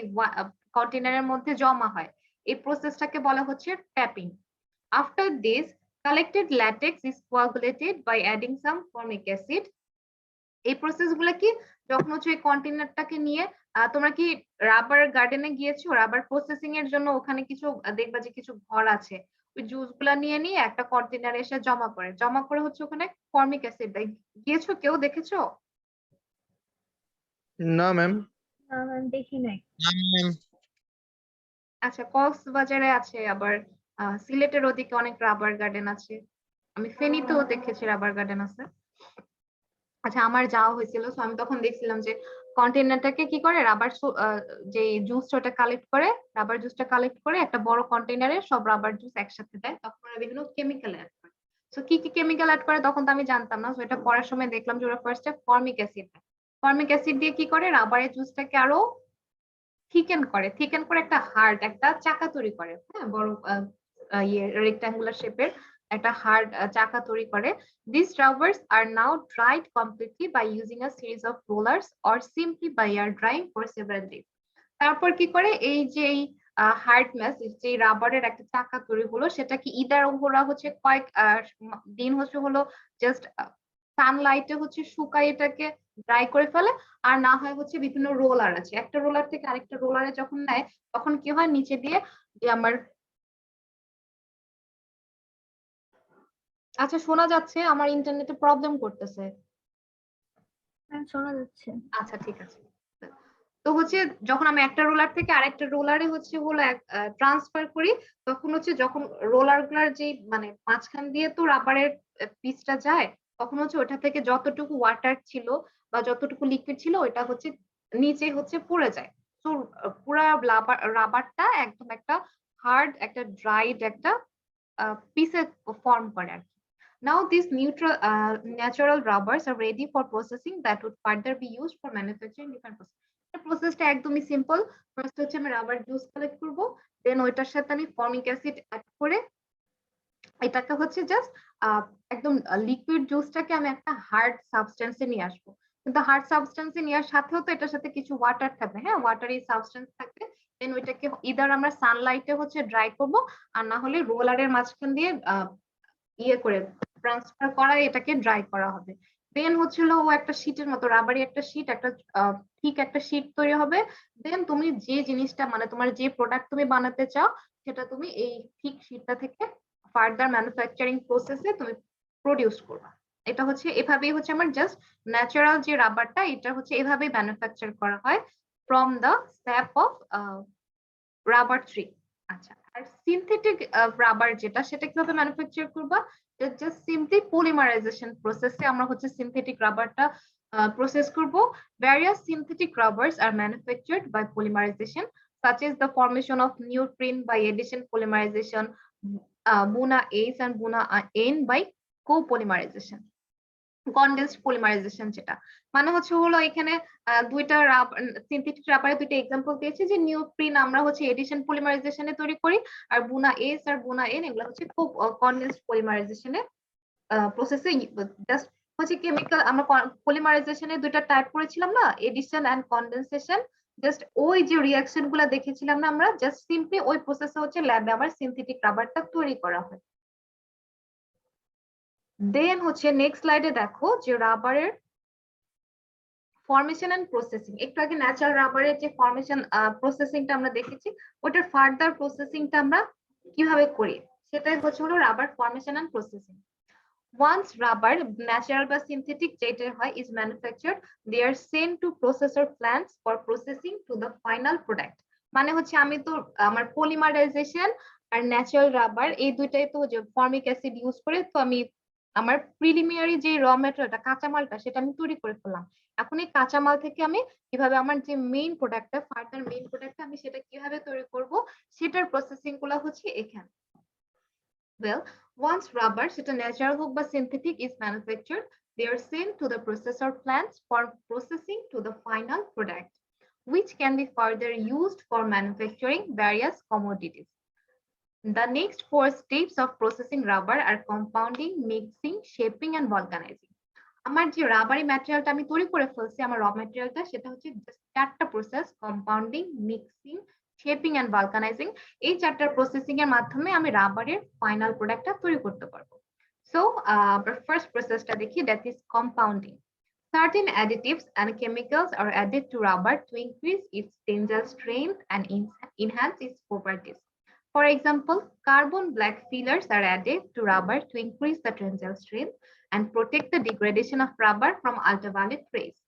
কন্টেনারের মধ্যে জমা হয়। এই প্রসেসটাকে বলা হচ্ছে tapping. After this collected latex is coagulated by adding some formic acid. এই প্রসেস গুলো কি, যখন হচ্ছে ওই কন্টেনারটাকে নিয়ে তোমরা কি রাবার গার্ডেনে গিয়েছো, রাবার প্রসেসিং এর জন্য ওখানে কিছু দেখবা যে কিছু ঘর আছে, ওই জুস গুলা নিয়ে নিয়ে একটা কন্টেনারে এসে জমা করে হচ্ছে ওখানে ফর্মিক অ্যাসিড দেয়। গিয়েছো, কেউ দেখেছো? না ম্যাম। না ম্যাম, দেখি নাই। আচ্ছা, কক্সবাজারে আছে, আবার সিলেটের ওদিকে অনেক রাবার গার্ডেন আছে, আমি ফেনীতেও দেখেছি রাবার গার্ডেন আছে। আচ্ছা আমার যাওয়া হয়েছিল, সো আমি তখন দেখছিলাম যে কন্টেইনারটাকে কি করে রাবার যে জুসটা ওটা কালেক্ট করে, রাবার জুসটা কালেক্ট করে একটা বড় কন্টেইনারে সব রাবার জুস একসাথে দেয়, তখন ওরা বিভিন্ন কেমিক্যাল অ্যাড করে। সো কি কি কেমিক্যাল অ্যাড করে তখন তো আমি জানতাম না, সো এটা পড়ার সময় দেখলাম যে ওরা ফার্স্টে ফর্মিক অ্যাসিড দেয়। ফর্মিক অ্যাসিড দিয়ে কি করে রাবারের জুসটাকে আরো থিকেন করে একটা হার্ড একটা চাকা তৈরি করে, হ্যাঁ বড় ইয়ে রেক্টাঙ্গুলার শেপের একটা হার্ড চাকা তৈরি করে। These rubbers are now dried completely by using a series of rollers or simply by air drying for several days. তারপর কি করে এই যে হার্ড ম্যাস যে রাবারের একটা চাকা তৈরি হলো, সেটা কি ইদার ওরা হচ্ছে কয়েক দিন হলো জাস্ট সানলাইটে শুকায় এটাকে ড্রাই করে ফেলে, আর না হয় বিভিন্ন রোলার আছে, একটা রোলার থেকে আরেকটা রোলারে যখন নেয় তখন কি হয় নিচে দিয়ে যে আমার আচ্ছা শোনা যাচ্ছে, আমার ইন্টারনেটে প্রবলেম করতেছে। হ্যাঁ, শোনা যাচ্ছে। আচ্ছা ঠিক আছে। তো যখন আমি একটা রোলার থেকে আরেকটা রোলারে হলো ট্রান্সফার করি, তখন যখন রোলার গুলার যে মানে মাঝখান দিয়ে তো রাবারের পিসটা যায়, তখন ওটা থেকে যতটুকু ওয়াটার ছিল বা যতটুকু লিকুইড ছিল ওটা নিচে পড়ে যায়। তো পুরা রাবারটা একদম একটা হার্ড একটা ড্রাইড একটা পিসে ফর্ম করে আর কি। Now these natural rubbers are ready for processing that would further be used for manufacturing different processes. প্রসেসটা একদমই সিম্পল। ফার্স্ট আমি রাবার জুস কালেক্ট করব, দেন ওইটার সাথে আমি ফর্মিক অ্যাসিড অ্যাড করে এটাকে জাস্ট একদম লিকুইড জুসটাকে আমি একটা হার্ড সাবস্টেন্সে নিয়ে আসবো। কিন্তু হার্ড সাবস্টেন্সে নেওয়ার সাথেও তো এটার সাথে কিছু ওয়াটার থাকবে, হ্যাঁ ওয়াটারি সাবস্টেন্স থাকবে। দেন ওইটাকে ইদার আমরা সানলাইটে ড্রাই করব, আর না হলে রোলারের মাঝখান দিয়ে ইয়ে করে ট্রান্সফার করা এটাকে ড্রাই করা হবে। দেন ও একটা শীটের মতো রাবারি একটা শীট একটা ঠিক একটা শীট তৈরি হবে। দেন তুমি যে জিনিসটা মানে তোমার যে প্রোডাক্ট তুমি বানাতে চাও সেটা তুমি এই ঠিক শীটটা থেকে ফার্দার ম্যানুফ্যাকচারিং প্রসেসে তুমি প্রডিউস করবা। এটা এভাবেই আমার জাস্ট ন্যাচারাল যে রাবারটা এটা এভাবেই ম্যানুফ্যাকচার করা হয় from the sap of rubber tree. আচ্ছা আর সিনথেটিক রাবার যেটা সেটা কিভাবে ম্যানুফ্যাকচার করবা, জাস্ট সিম্পলি পলিমারাইজেশন প্রসেসে আমরা সিনথেটিক রাবারটা প্রসেস করব। Various synthetic rubbers are manufactured by polymerization such as the formation of neoprene by addition polymerization, Buna H and Buna N by copolymerization, condensed polymerization যেটা মানে হলো এখানে দুইটা synthetic রাবারের দুইটা एग्जांपल দিয়েছি যে নিওপ্রিন আমরা এডিশন পলিমারাইজেশনে তৈরি করি, আর বুনা এস আর বুনা এন এগুলো কনডেন্সড পলিমারাইজেশনে প্রসেসে জাস্ট কেমিক্যাল আমরা পলিমারাইজেশনে দুইটা টাইপ করেছিলাম না, এডিশন এন্ড কনডেনসেশন। জাস্ট ওই যে রিঅ্যাকশন গুলা দেখেছিলাম না আমরা, জাস্ট সিম্পলি ওই প্রসেসে ল্যাবে আমার সিনথেটিক রাবারটা তৈরি করা হয়। দেন নেক্সট স্লাইডে দেখো যে রাবারের ফর্মেশন এন্ড প্রসেসিং। একটু আগে ন্যাচারাল রাবারের যে ফর্মেশন প্রসেসিংটা আমরা দেখেছি, ওটার ফার্দার প্রসেসিংটা আমরা কিভাবে করি সেটাই হলো rubber formation and processing. Once rubber, natural বা synthetic যেটা হয় is manufactured, they are sent to processor plants for processing to the final product. মানে আমি তো আমার পলিমারাইজেশন আর ন্যাচারাল রাবার এই দুইটাই তো যে ফর্মিক অ্যাসিড ইউজ করে তো আমি আমার প্রিলিমিনারি যে র ম্যাটেরিয়ালটা কাঁচামালটা সেটা আমি তৈরি করে ফেললাম। এখন এই কাঁচামাল থেকে আমি কিভাবে আমার যে মেইন প্রোডাক্টটা ফার্দার মেইন প্রোডাক্টটা আমি সেটা কিভাবে তৈরি করব সেটার প্রসেসিং গুলো এখানে। Well, once rubber, সেটা natural হোক বা synthetic, is manufactured, they are sent to the processor plants for processing to the final product, which can be further used for manufacturing various commodities. The next 4 steps of processing rubber are compounding, mixing, shaping, and vulcanizing. আমার যে robbery ম্যাটেরিয়ালটা আমি তৈরি করে ফেলছি আমার র ম্যাটেরিয়ালটা সেটা চারটা process: compounding, mixing, shaping and vulcanizing. এই চারটা প্রসেসিং এর মাধ্যমে আমি রাবারের ফাইনাল প্রোডাক্টটা তৈরি করতে পারবো। সো ফার্স্ট প্রসেসটা দেখি, that is compounding. Certain additives and chemicals are added to rubber to increase its tensile strength and enhance its properties. For example, carbon black fillers are added to rubber to increase the tensile strength and protect the degradation of rubber from ultraviolet rays.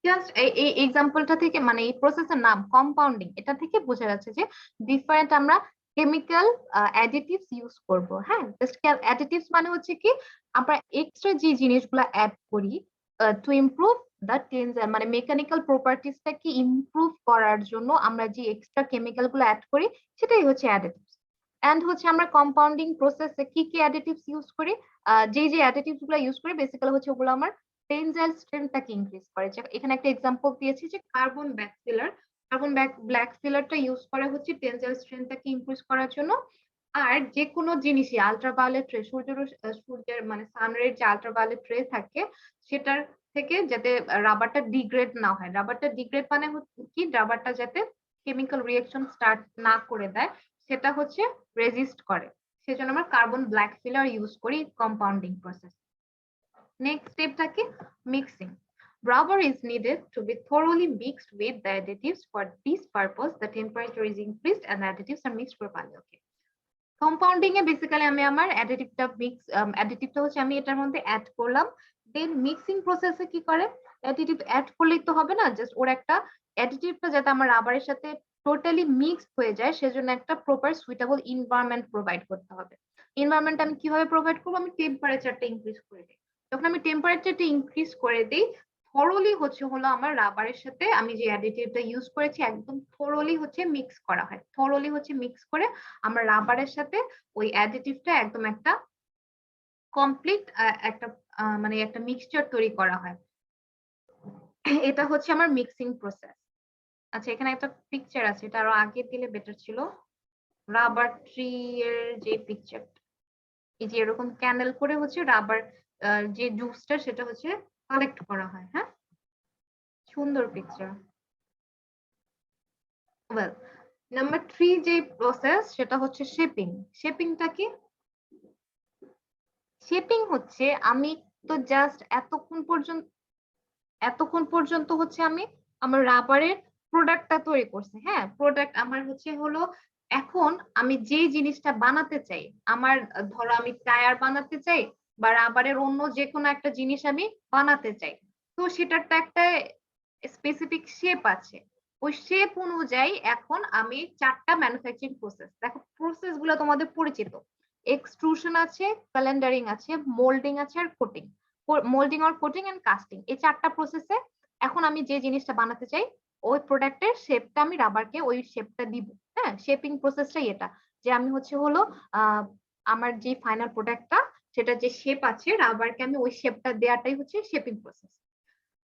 Just এই এক্সাম্পলটা থেকে মানে এই প্রসেসের নাম compounding, এটা থেকে বোঝা যাচ্ছে যে ডিফারেন্ট আমরা কেমিক্যাল অ্যাডিটিভস ইউজ করব। হ্যাঁ, জাস্ট অ্যাডিটিভস মানে কি আমরা এক্সট্রা যে জিনিসগুলো অ্যাড করি টু ইমপ্রুভ দ্য টেনজাইল মানে মেকানিক্যাল প্রপার্টিসটাকে ইমপ্রুভ করার জন্য আমরা যে এক্সট্রা কেমিক্যাল গুলো অ্যাড করি সেটাই হচ্ছে অ্যাডিটিভস। এন্ড হচ্ছে আমরা কম্পাউন্ডিং প্রসেসে কি কি অ্যাডিটিভস ইউজ করি, যে অ্যাডিটিভস গুলো ইউজ করি বেসিক্যালি হচ্ছে ওগুলো আমার টেনজাইল স্ট্রেংথটাকে ইনক্রিজ করে। এখানে একটা এক্সাম্পল দিয়েছি যে carbon black filler, carbon black ফিলারটা ইউজ করে হচ্ছে টেনজাইল স্ট্রেংথটাকে ইনক্রিজ করার জন্য। আর যে কোনো জিনিসই আল্ট্রাভায়োলেট রে সূর্যের মানে সানরের যে আল্ট্রাভায়োলেট রে থাকে সেটার থেকে যাতে রাবারটা ডিগ্রেড না হয়, রাবারটা ডিগ্রেড মানে কি রাবারটা যাতে কেমিক্যাল রিঅ্যাকশন স্টার্ট না করে দেয় সেটা হচ্ছে রেজিস্ট করে, সেজন্য আমরা কার্বন ব্ল্যাক ফিলার ইউজ করি কম্পাউন্ডিং প্রসেস। নেক্সট স্টেপটা কি mixing. Rubber is needed to be thoroughly mixed with the additives. For this purpose, the temperature is increased and the additives are mixed properly. Okay. Compounding A basically আমি আমার অ্যাডিটিভটা হচ্ছে আমি এটার মধ্যে add করলাম, দেন mixing প্রসেসে কি করে অ্যাডিটিভ অ্যাড করলেই তো হবে না, জাস্ট ওর একটা অ্যাডিটিভটা যাতে আমার রাবারের সাথে টোটালি মিক্সড হয়ে যায় সেজন্য একটা প্রপার সুইটেবল এনভায়রনমেন্ট প্রোভাইড করতে হবে। এনভায়রনমেন্ট আমি কিভাবে প্রোভাইড করবো, আমি টেম্পারেচারটা ইনক্রিজ করে দিই। যখন আমি টেম্পারেচারটা ইনক্রিজ করে দিই থরোলি হলো আমার রাবারের সাথে আমি যে অ্যাডিটিভটা ইউজ করেছি একদম থরোলি মিক্স করা হয়, থরোলি মিক্স করে আমার রাবারের সাথে ওই অ্যাডিটিভটা একদম একটা কমপ্লিট একটা মানে একটা মিক্সচার তৈরি করা হয়। এটা হচ্ছে আমার মিক্সিং প্রসেস। আচ্ছা এখানে একটা পিকচার আছে, এটা আরো আগে দিলে বেটার ছিল। রাবার ট্রি এর যে পিকচারটা, এই যে এরকম ক্যান্ডেল করে রাবার যে জুসটা সেটা কালেক্ট করা হয়। হ্যাঁ সুন্দর পিকচার। ওয়েল নাম্বার 3 যে প্রসেস সেটা হচ্ছে শেপিং। শেপিংটা কি? শেপিং হচ্ছে আমি তো জাস্ট এতক্ষণ পর্যন্ত আমি আমার রাবারের প্রোডাক্টটা তৈরি করছি। হ্যাঁ প্রোডাক্ট আমার হলো এখন আমি যে জিনিসটা বানাতে চাই, আমার ধরো আমি টায়ার বানাতে চাই বা রাবারের অন্য যে কোনো একটা জিনিস আমি বানাতে চাই, তো সেটার তো একটা স্পেসিফিক শেপ আছে। ওই শেপ অনুযায়ী এখন আমি 4টা ম্যানুফ্যাকচারিং প্রসেস, দেখো প্রসেস গুলো তোমাদের পরিচিত, এক্সট্রুশন আছে, ক্যালেন্ডারিং আছে, মোল্ডিং আছে আর কোটিং। মোল্ডিং আর কোটিং এন্ড কাস্টিং, এই 4টা প্রসেসে এখন আমি যে জিনিসটা বানাতে চাই ওই প্রোডাক্টের শেপটা আমি রাবারকে ওই শেপটা দিব। হ্যাঁ শেপিং প্রসেসটাই এটা, যে আমি আমার যে ফাইনাল প্রোডাক্টটা সেটা যে শেপ আছে রাবারকে আমি ওই শেপটা দেওয়াটাই shaping process.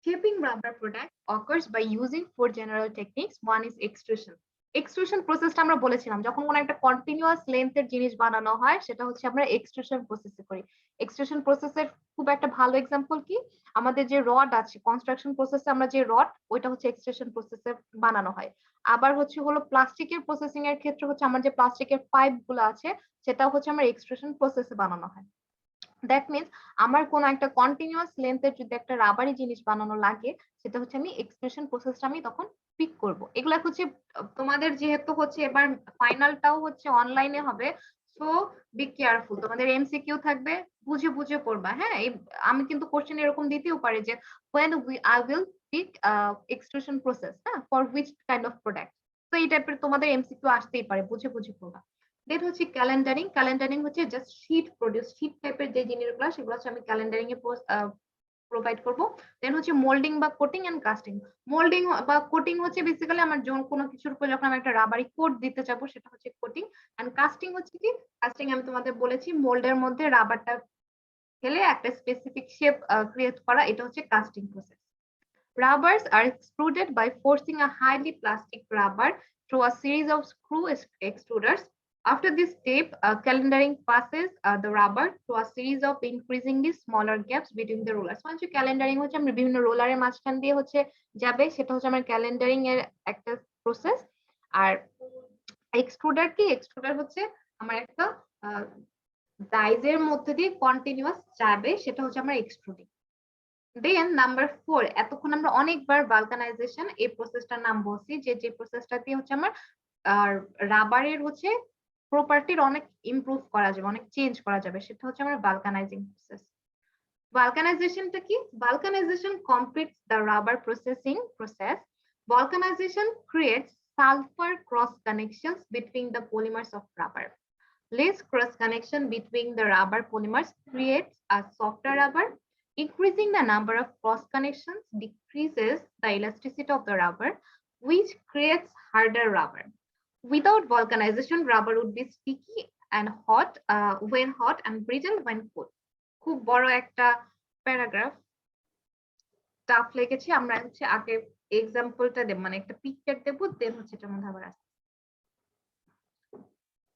Shaping rubber product occurs by using 4 general techniques. One is extrusion. Extrusion প্রসেসটা আমরা বলেছিলাম যখন কোনো একটা কন্টিনিউয়াস লেন্থের জিনিস বানানো হয় সেটা আমরা এক্সট্রুশন প্রসেসে করি। এক্সট্রুশন প্রসেসের খুব একটা ভালো এক্সাম্পল কি, আমাদের যে রড আছে কনস্ট্রাকশন প্রসেসে আমরা যে রড ওইটা এক্সট্রুশন প্রসেসে বানানো হয়। আবার প্লাস্টিকের প্রসেসিং এর ক্ষেত্রে আমার যে প্লাস্টিকের পাইপ গুলো আছে সেটাও আমার এক্সট্রুশন প্রসেসে বানানো হয়। দ্যাট মিনস আমার কোন একটা কন্টিনিউয়াস লেন্থের যদি একটা রাবারি জিনিস বানানো লাগে সেটা আমি এক্সট্রুশন প্রসেসটা আমি তখন পিক করব। এগুলা তোমাদের যেহেতু এবার ফাইনালটাও অনলাইনে হবে, সো বি কেয়ারফুল, তোমাদের এমসিকিউ থাকবে, বুঝে বুঝে করবা। হ্যাঁ আমি কিন্তু কোশ্চেন এরকম দিতেও পারি যে when I will pick extrusion process for which kind of product, তো এই টাইপের তোমাদের এমসিকিউ আসতেই পারে, বুঝে বুঝে করবা। দেন calendaring. Calendaring just sheet produce, sheet টাইপের যে জিনিসগুলো সেগুলো আমি ক্যালেন্ডারিং এ প্রোভাইড করব। দেন মোল্ডিং বা কোটিং এন্ড কাস্টিং। মোল্ডিং বা কোটিং বেসিক্যালি আমার কোনো কিছুর উপর যখন আমি একটা রাবারি কোট দিতে যাবো সেটা কোটিং। এন্ড কাস্টিং কি? কাস্টিং আমি তোমাদের বলেছি মোল্ডের মধ্যে রাবারটা ফেলে একটা স্পেসিফিক শেপ ক্রিয়েট করা, এটা casting process. Rubbers are extruded by forcing a highly plastic rubber through a series of screw extruders. After this step, calendaring passes the rubber through a series of increasingly smaller gaps between the rollers. মানে calendaring আমরা বিভিন্ন রোলারের মাঝখান দিয়ে যাবে, সেটা আমার calendaring এর একটা প্রসেস। আর এক্সট্রুডার কি? এক্সট্রুডার আমার একটা ডাইজের মধ্যে দিয়ে কন্টিনিউয়াস যাবে, সেটা আমার এক্সট্রুডিং। দেন নাম্বার 4, এতক্ষণ আমরা অনেকবার ভালকানাইজেশন এই প্রসেসটার নাম বলছি, যে প্রসেসটা দিয়ে আমার রাবারের প্রপার্টির অনেক ইমপ্রুভ করা যাবে, অনেক চেঞ্জ করা যাবে, সেটা আমার ভালকানাইজিং প্রসেস। ভালকানাইজেশনটা কি? Vulcanization completes the rubber processing process. Vulcanization creates sulfur cross connections between the polymers of rubber. Less cross connection between the rubber polymers creates a softer rubber. Increasing the number of cross connections decreases the elasticity of the rubber, which creates harder rubber. Without vulcanization, rubber would be sticky and hot when hot and brittle when cold. খুব বড় একটা paragraph, tough লেগেছে। আমরা হচ্ছে আগে এক্সাম্পলটা দেব, মানে একটা picture দেব, দেন হচ্ছে এটার মধ্যে আবার আসবে।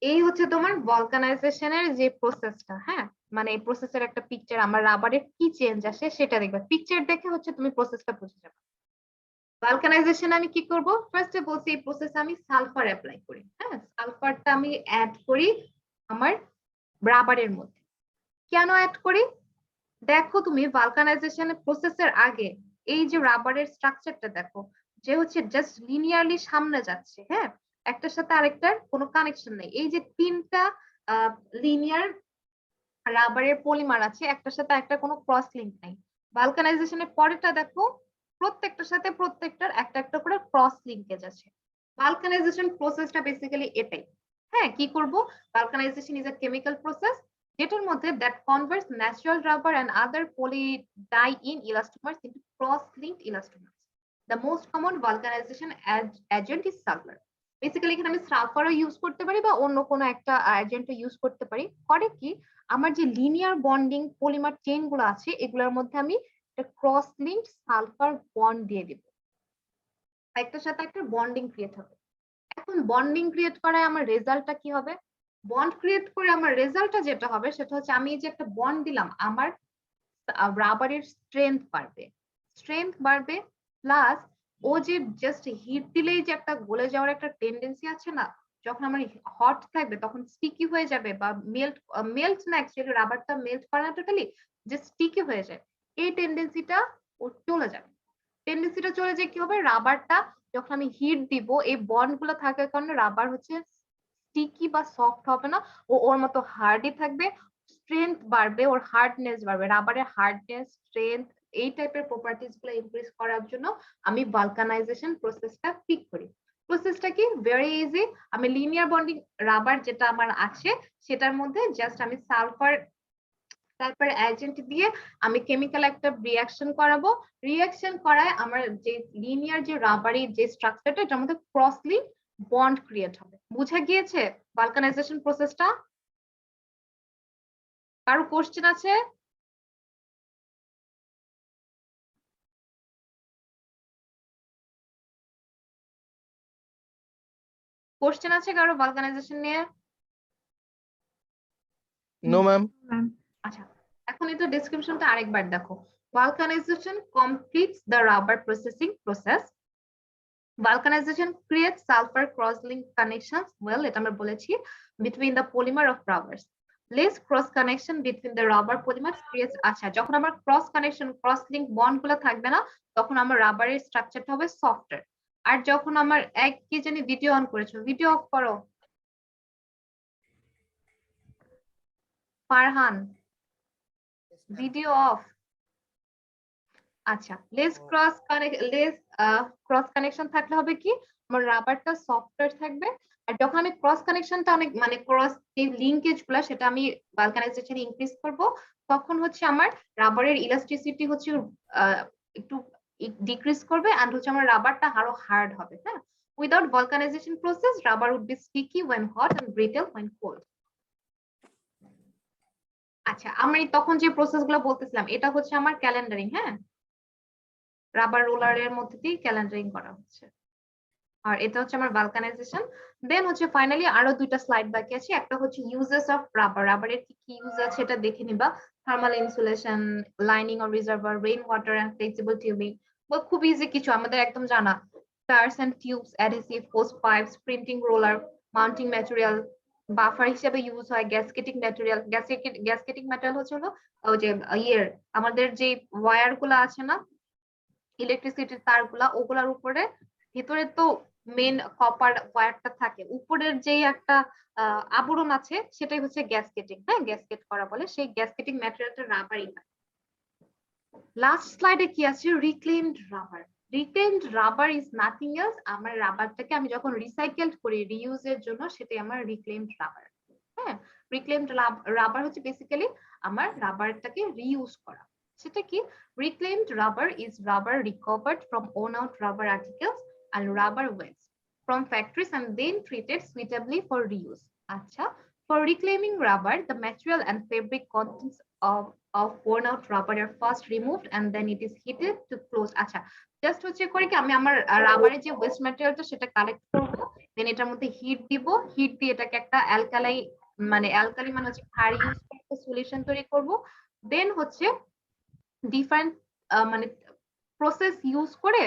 এই হচ্ছে তোমার ভলকানাইজেশনের যে প্রসেসটা, হ্যাঁ, মানে এই প্রসেসের একটা পিকচার, আমার রাবারের কি চেঞ্জ আসে সেটা দেখবে। পিকচার দেখে হচ্ছে তুমি প্রসেসটা বুঝে যাবে। ভালকানাইজেশন আমি কি করব, ফার্স্টে বলছি এই প্রসেসে আমি সালফার অ্যাপ্লাই করি, হ্যাঁ, সালফারটা আমি অ্যাড করি আমার রাবারের মধ্যে। কেন অ্যাড করি দেখো, তুমি ভালকানাইজেশনের প্রসেসের আগে এই যে রাবারের স্ট্রাকচারটা দেখো, যে হচ্ছে জাস্ট লিনিয়ারলি সামনে যাচ্ছে, হ্যাঁ, একটার সাথে আরেকটার কোনো কানেকশন নেই। এই যে তিনটা লিনিয়ার রাবারের পলিমার আছে, একটার সাথে একটা কোনো ক্রস লিঙ্ক নাই। ভালকানাইজেশনের পরেরটা দেখো, প্রত্যেকটার সাথে প্রত্যেকটার একটা একটা করে ক্রস লিঙ্কেজ আছে। ভালকানাইজেশন প্রসেসটা বেসিক্যালি এটাই। হ্যাঁ, কি করব, vulcanization is a chemical process যেটার মধ্যে that converts natural rubber and other poly-die-in elastomers into cross-linked elastomers. The most common vulcanization agent is sulfur. Basically এখানে আমি সালফারও ইউজ করতে পারি বা অন্য কোনো একটা এজেন্টও ইউজ করতে পারি। করে কি, আমার যে লিনিয়ার বন্ডিং পলিমার চেইন গুলো আছে এগুলোর মধ্যে আমি একটা ক্রস লিঙ্কড সালফার বন্ড দিয়ে দিব, একটার সাথে একটা বন্ডিং ক্রিয়েট হবে। এখন বন্ডিং ক্রিয়েট করায় আমার রেজাল্টটা কি হবে, বন্ড ক্রিয়েট করে আমার রেজাল্টটা যেটা হবে সেটা হচ্ছে আমি যে একটা বন্ড দিলাম, আমার রাবারের স্ট্রেংথ বাড়বে প্লাস ও যে জাস্ট হিট দিলেই যে একটা গলে যাওয়ার একটা টেন্ডেন্সি আছে না, যখন আমার হট থাকবে তখন স্টিকি হয়ে যাবে বা মেল্ট না, অ্যাকচুয়ালি রাবারটা মেল্ট করে না টোটালি, যে স্টিকি হয়ে যায়, এই টেন্ডেন্সিটা ওর চলে যাবে। টেন্ডেন্সিটা চলে যায় কি হবে, রাবারটা যখন আমি হিট দিব এই বন্ড গুলো থাকার কারণে রাবার হচ্ছে স্টিকি বা সফট হবে না, ও ওর মতো হার্ডই থাকবে, স্ট্রেংথ বাড়বে, ওর হার্ডনেস বাড়বে। রাবারের হার্ডনেস, স্ট্রেংথ, এই টাইপের প্রপার্টিজ গুলো ইনক্রিজ করার জন্য আমি ভালকানাইজেশন প্রসেসটা পিক করি। প্রসেসটা কি, ভেরি ইজি। আমি লিনিয়ার বন্ডিং রাবার যেটা আমার আছে সেটার মধ্যে জাস্ট আমি সালফার তারপরে এজেন্ট দিয়ে আমি কেমিক্যাল একটা রিঅ্যাকশন করাবো। রিঅ্যাকশন করায় আমার যে লিনিয়ার যে রাবারি যে স্ট্রাকচারটা, এটার মধ্যে ক্রস লিঙ্ক বন্ড ক্রিয়েট হবে। বুঝা গিয়েছে ভালকানাইজেশন প্রসেসটা? কারো কোশ্চেন আছে? কোশ্চেন আছে কারো ভালকানাইজেশন নিয়ে? No ma'am. আচ্ছা, এখন এটা ডেসক্রিপশনটা আরেকবার দেখো। Vulcanization completes the rubber processing process. Vulcanization creates sulfur cross-link connections, well, এটা আমরা বলেছি, between the polymer of rubbers. Less cross connection between the rubber polymers creates, আচ্ছা, যখন আমার cross connection cross link bond গুলো থাকবে না তখন আমার রাবারের স্ট্রাকচারটা হবে সফটার। আর যখন আমার এক কি জানি ভিডিও অন করেছো, ভিডিও অফ করো ফারহান, ভিডিও অফ। আচ্ছা, লেস ক্রস কানেকশন থাকলে হবে কি, আমার রাবারটা সফটওয়্যার থাকবে। আর যখন আমি ক্রস কানেকশনটা অনেক মানে ক্রস যে লিঙ্কেজ গুলা সেটা আমি ভালকানাইজেশন ইনক্রিজ করব, তখন হচ্ছে আমার রাবারের ইলাস্টিসিটি হচ্ছে একটু ডিক্রিজ করবে এন্ড হচ্ছে আমার রাবারটা আরো হার্ড হবে। হ্যাঁ, without vulcanization process rubber would be sticky when hot and brittle when cold. আচ্ছা, আমি তখন যে প্রসেস গুলো বলতেছিলাম এটা হচ্ছে আমার ক্যালেন্ডারিং। হ্যাঁ, রাবার রোলারের মধ্যে দিয়ে ক্যালেন্ডারিং করা হচ্ছে, আর এটা হচ্ছে আমার ভালকানাইজেশন। দেন হচ্ছে ফাইনালি আরো দুইটা স্লাইড বাকি আছে, একটা হচ্ছে ইউজেস অফ রাবার, রাবারের কি কি ইউজ আছে এটা দেখে নিবা। Thermal insulation, lining or reservoir, rain water and flexible tubing, খুব ইজি কিছু আমাদের একদম জানা। Tyres and tubes, adhesive, hose pipes, printing roller, mounting material, buffer হিসেবে ইউজ হয় গ্যাসকেটিং ম্যাটেরিয়াল। গ্যাসকেটিং ম্যাটেরিয়াল হচ্ছে হলো ওই যে আমাদের যে ওয়্যার গুলা আছে না, ইলেকট্রিসিটির তারগুলা, ওগুলার উপরে ভিতরে তো মেন কপার ওয়্যারটা থাকে, উপরের যেই একটা আবরণ আছে সেটাই হচ্ছে গ্যাসকেটিং। হ্যাঁ, গ্যাসকেট করা বলে, সেই গ্যাসকেটিং ম্যাটেরিয়ালটা রাবারই হয়। লাস্ট স্লাইডে কি আছে, reclaimed rubber. Reclaimed rubber is nothing else, আমার রাবারটাকে আমি যখন রিসাইকেল করি রিইউজের জন্য সেটাই আমার রিক্লেমড রাবার। হ্যাঁ, রিক্লেমড রাবার হচ্ছে বেসিক্যালি আমার রাবারটাকে রিইউজ করা। সেটা কি? Reclaimed rubber is rubber recovered from worn out rubber articles and rubber waste from factories and then treated suitably for reuse. আচ্ছা, for reclaiming rubber, the material and fabric contents of worn out rubber are first removed and then it is heated to close. আচ্ছা, just হচ্ছে করে কি আমি আমার রাবারের যে West ম্যাটেরিয়ালটা সেটা কালেক্ট করব, দেন এটার মধ্যে হিট দিব, হিট দিয়ে এটাকে একটা অ্যালকালি মানে হচ্ছে ক্ষার ইউজ করে একটা সলিউশন তৈরি করব, দেন হচ্ছে ডিফারেন্ট মানে প্রসেস ইউজ করে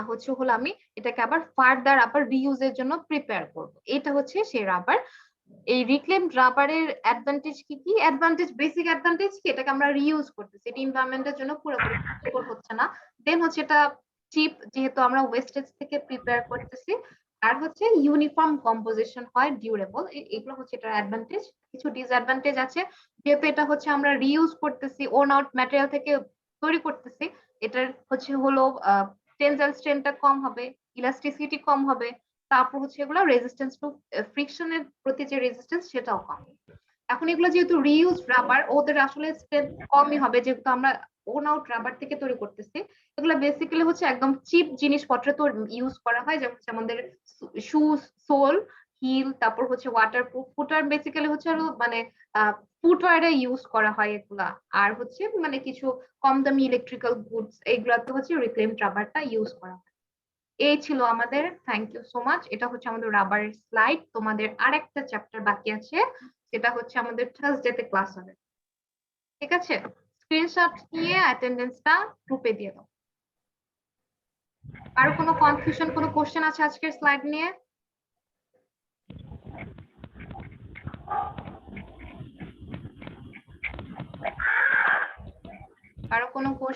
হচ্ছে হলো আমি এটাকে আবার ফার্দার আবার রিইউজের জন্য প্রিপেয়ার করব। এটা হচ্ছে সেই রাবার। এই রিক্লেমড রাবারের অ্যাডভান্টেজ কি কি? অ্যাডভান্টেজ, বেসিক অ্যাডভান্টেজ কি, এটাকে আমরা রিইউজ করতেছি, এটা এনভায়রনমেন্টের জন্য পুরোপুরি ক্ষতিকর হচ্ছে না। দেন হচ্ছে এটা চিপ, যেহেতু আমরা ওয়েস্টেজ থেকে প্রিপেয়ার করতেছি। আর হচ্ছে ইউনিফর্ম কম্পোজিশন হয়, ডিউরেবল, এগুলো হচ্ছে এটার অ্যাডভান্টেজ। কিছু ডিসঅ্যাডভান্টেজ আছে, যেহেতু এটা হচ্ছে আমরা রিইউজ করতেছি, ওন আউট ম্যাটেরিয়াল থেকে তৈরি করতেছি, এটার হচ্ছে হলো টেনসাইল স্ট্রেনটা কম হবে, ইলাস্টিসিটি কম হবে, তারপর হচ্ছে এগুলো রেজিস্ট্যান্স টু ফ্রিকশনের প্রতি যে রেজিস্ট্যান্স সেটাও কম। এখন এগুলো যেহেতু রিইউজ রাবার, ওদের আসলে স্ট্রেংথ কমই হবে, যেহেতু আমরা ওন আউট রাবার থেকে তৈরি করতেছি। এগুলো বেসিক্যালি হচ্ছে একদম চিপ জিনিসপত্র তো ইউজ করা হয়, যেমন হচ্ছে আমাদের শু সোল, হিল, তারপর হচ্ছে ওয়াটারপ্রুফ ফুটওয়্যার, বেসিক্যালি হচ্ছে মানে ফুটওয়্যারে ইউজ করা হয় এগুলা। আর হচ্ছে মানে কিছু কম দামি ইলেকট্রিক্যাল গুডস, এইগুলাতে হচ্ছে রিক্লেমড রাবারটা ইউজ করা হয়। এই ছিল আমাদের, থ্যাংক ইউ সো মাচ। এটা হচ্ছে আমাদের রাবারের স্লাইড। তোমাদের আরেকটা চ্যাপ্টার বাকি আছে, সেটা হচ্ছে আমাদের থার্সডেতে ক্লাস হবে। ঠিক আছে, স্ক্রিনশট নিয়ে অ্যাটেন্ডেন্সটা গ্রুপে দিয়ে দাও। আর কোনো কনফিউশন, কোনো কোশ্চেন আছে আজকের স্লাইড নিয়ে? কারো কোনো কোশ্চেন?